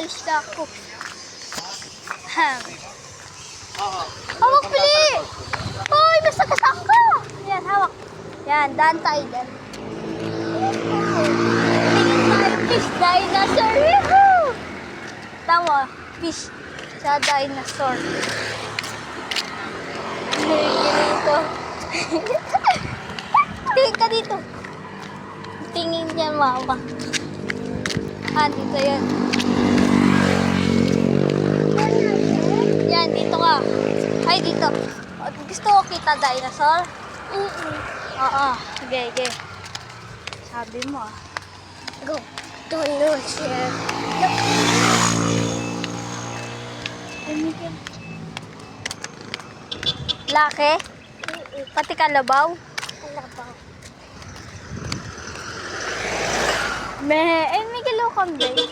Alis na ako. Hawak, pili! Uy, basta kasama ka! Yan, hawak. Yan, daan tayo dyan. Tingin tayo, fish dinosaur. Yahoo! Tama, fish sa dinosaur. Dito. Tingin ka dito. Tingin niya, mama. Dito yan. Yan, dito ka. Ay, dito. Gusto ko kita dinosaur? Oo. Sige. Sabi mo Go. Dinosaur. Laki? Pati kalabaw? Kalabaw. May galukang day.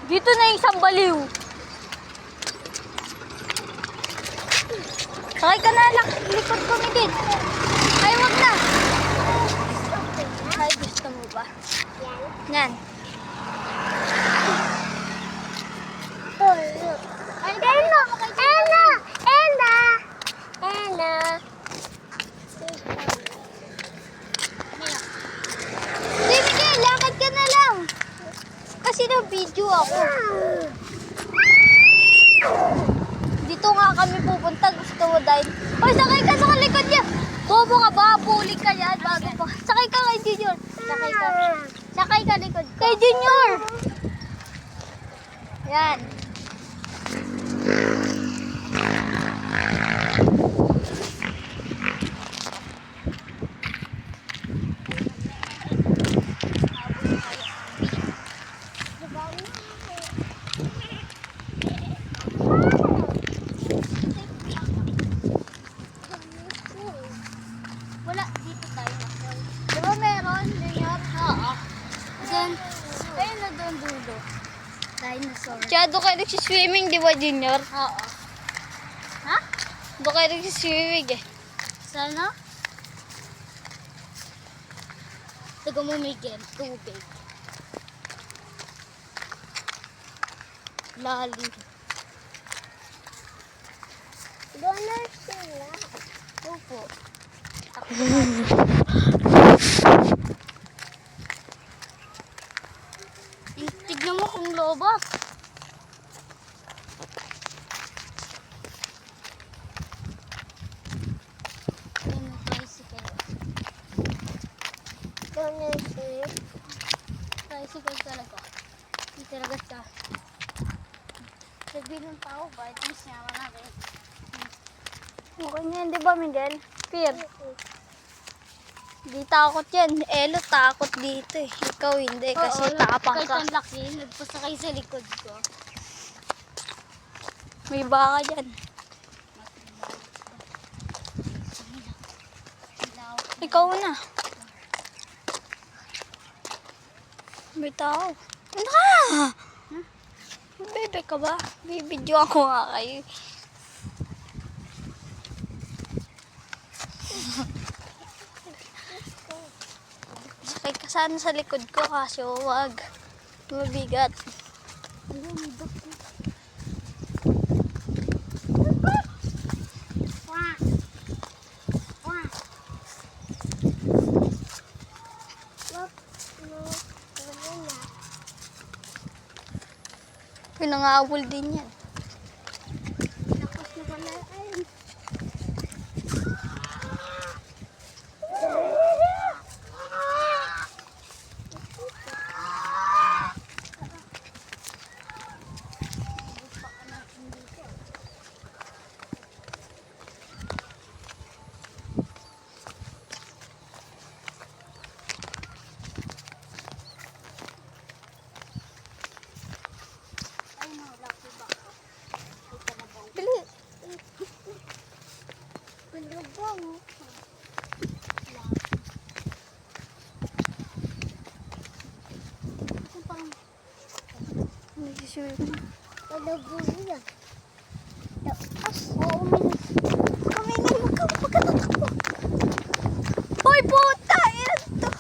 Dito na yung isang baliw. Sakay ka na lang. Likod ko midit. Ay, wag na. Ay, gusto mo ba? Yan. Video ako. Dito nga kami pupunta. Gusto mo dahil. Hoy, sakay ka sa likod niya. Bobo ka ba? Puli ka yan. Bago pa. Sakay ka kay Junior. Sakay ka likod ko. Kay Junior. Yan. Dinosaur. Kaya doon kayo nagsiswimming, di ba, Junior? Oo. Ha? Doon kayo nagsiswimming eh. Sana? Taga-mumigil. Tubig. Lalim. Doon sila. Opo. Tignan mo kung lobo. Tricycle talaga. Hindi talaga siya. Sabi ng tao ba? Ito siya natin. Okay niyan, di ba, Miguel? Fear. Di takot yan. Elo takot dito eh. Ikaw hindi kasi tapang ka. Kahit ang laki, nagpasakay sa likod ko. May baka dyan. Ikaw na. May tao. Ano ka? Bebe ka ba? Bibidyo ako nga kayo. Sakay ka sana sa likod ko kasi huwag. Mabigat. Pinangawol din yan. Tapos na pala ay. Ada bunyi. Lepas. Kumingin mo ka pagkatatakbo. Hoy, puta! Yan to.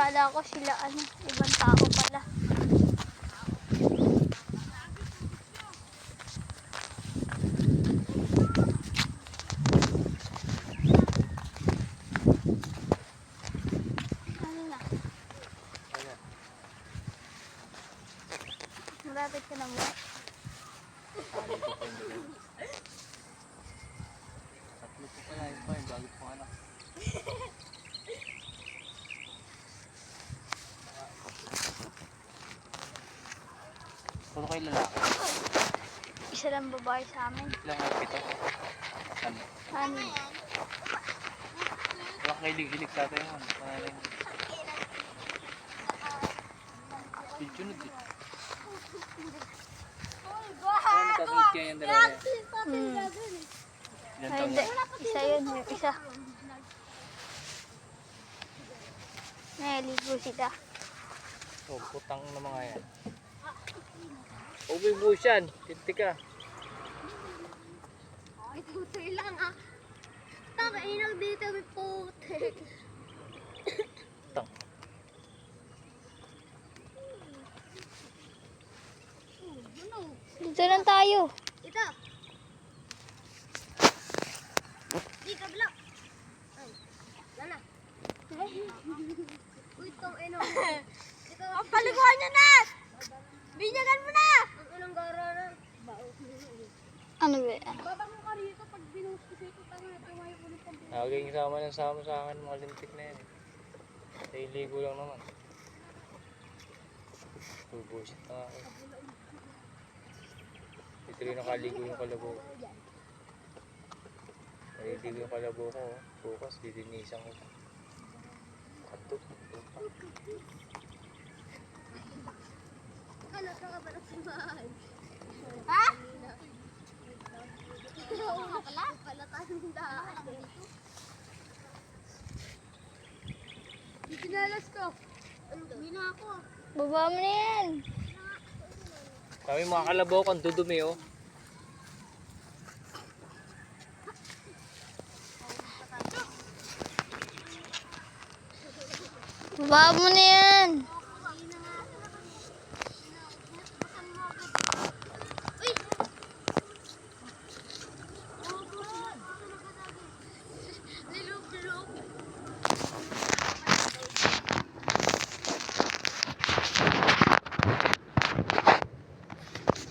Kala ko sila ano, ibang tao pala. Ano na? Malapit ka na mo. Tatlo po pala yun pa, yung bago po anak. Puro kayo lalaki. Isa lang babae sa amin. Ilang ay pito. Ano? Ano? Walang kayo hilig sa atin yun. Pangalan yun. Pinsunod eh. Kaya nagkasunod kayo yung dalawa niya. Ilan Ay, taon hindi. na? Isa yun. Yung isa. Naligo sila. Oh, putang na mga yan. Ubi buhos yan. Tinti ka. Ay, tutoy lang ah. Taka, inang dito may putik. Tang. Dito lang tayo. Ito. Di kabila. Ay, lana. Uy, itong ino. Ito. Ang paliguan niya na! Binyagan mo na! Ang inang gara na. Ano ba yan? Babangon ka rito pag binuhos ko sa'yo. Tanga na, tumayo ko ng pambilya. Naging sama ng sama sa akin mga lintik na yan. Nailigo lang naman. Bubusit na ako. Ito rin nakaligo yung kalabo. Naliligo yung kalabo ko. Bukas, didinisan ko. Katok. Ano ka ba ng simahan? Ha? Oo nga pala. Palatan ng daan. Di tinalas ko. Uwi na ako. Baba mo na yan. Kami mga kalabaw kang dudumi oh. Baba mo na yan.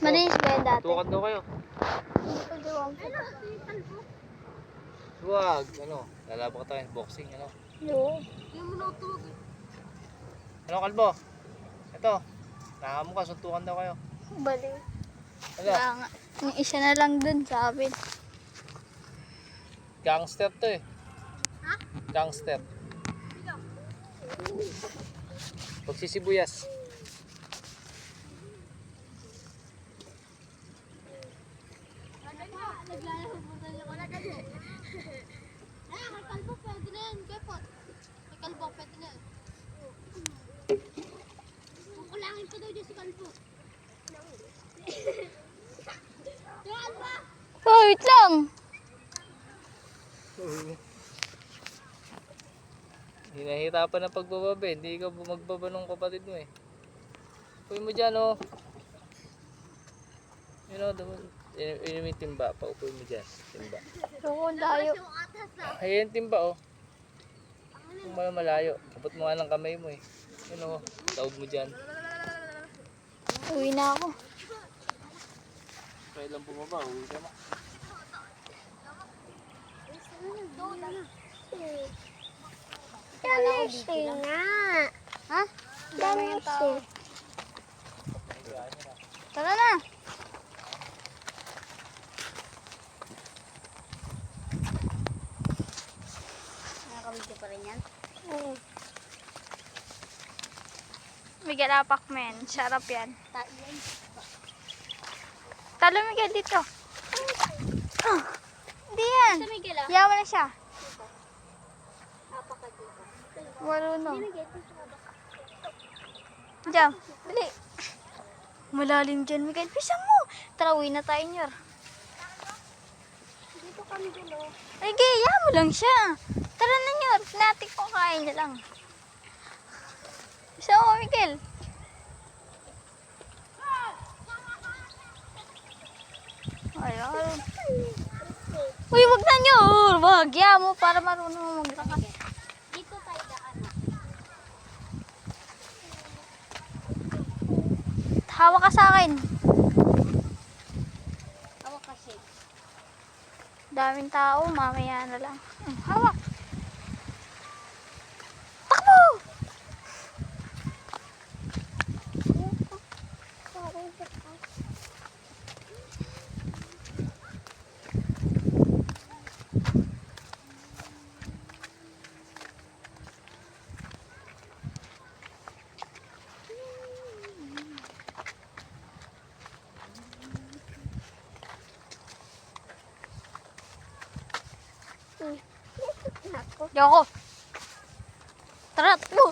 Malinis ba yan dati? Tukan daw kayo. Huwag, ano, lalaban ka tayo, boxing, ano. No. Yung mo na utog. Ano kalbo? Ito, nakamo ka, suntukan daw kayo. Bali. Ano, Kaya nga. Yung isa na lang dun sa amin. gangster to eh. Ha? Gangster. Pagsisibuyas. Naglalaro mo tayo ko na kasi. Ay, may kalbo pwede na yan. Kepot. May kalbo pwede na yan. Kukulangin ko daw dyan si kalbo. Yung kalbo! Oh, wait lang. Hinahirapan ng pagbababe, hindi ka magbaba ng kapatid mo eh. Uy mo dyan oh. You know, yun yung timba, paupuin mo dyan. Timba. Tukon tayo. Yung atas na. Ayan timba oh. Yung malayo. Kapot mo nga ng kamay mo eh. Yun oh, taob mo dyan. Uwi na ako. Kaya lang bumaba, uwi ka na. Dami nga. Ha? Dami yung tao. Tara na. Nakakabidyo pa rin yan. Oo. May galapak men. Sarap yan. Yan. Talo Miguel dito. Ah, hindi yan. Sa Miguel ah. Yawa na siya. Napakadito. Marunong. Binigay ko sa baka. Diyan. Dali. Malalim dyan Miguel. Pisan mo. Tara, uwi na tayo nyor. Dito kami dalo. Ay, gaya mo lang siya. Tara na nyor. Natik ko kain niya lang. Bisa mo, Miguel. Ayun. Uy, wag na nyo. Wag, ya mo para marunong maglakas. Dito tayo daan. Hawak ka sa akin. Ako kasi. Daming tao, mamaya na lang. Hawak. Takbo! Yoko. Tara, takbo.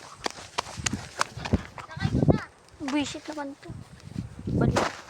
Nakay ko na. Visit naman to. Balik.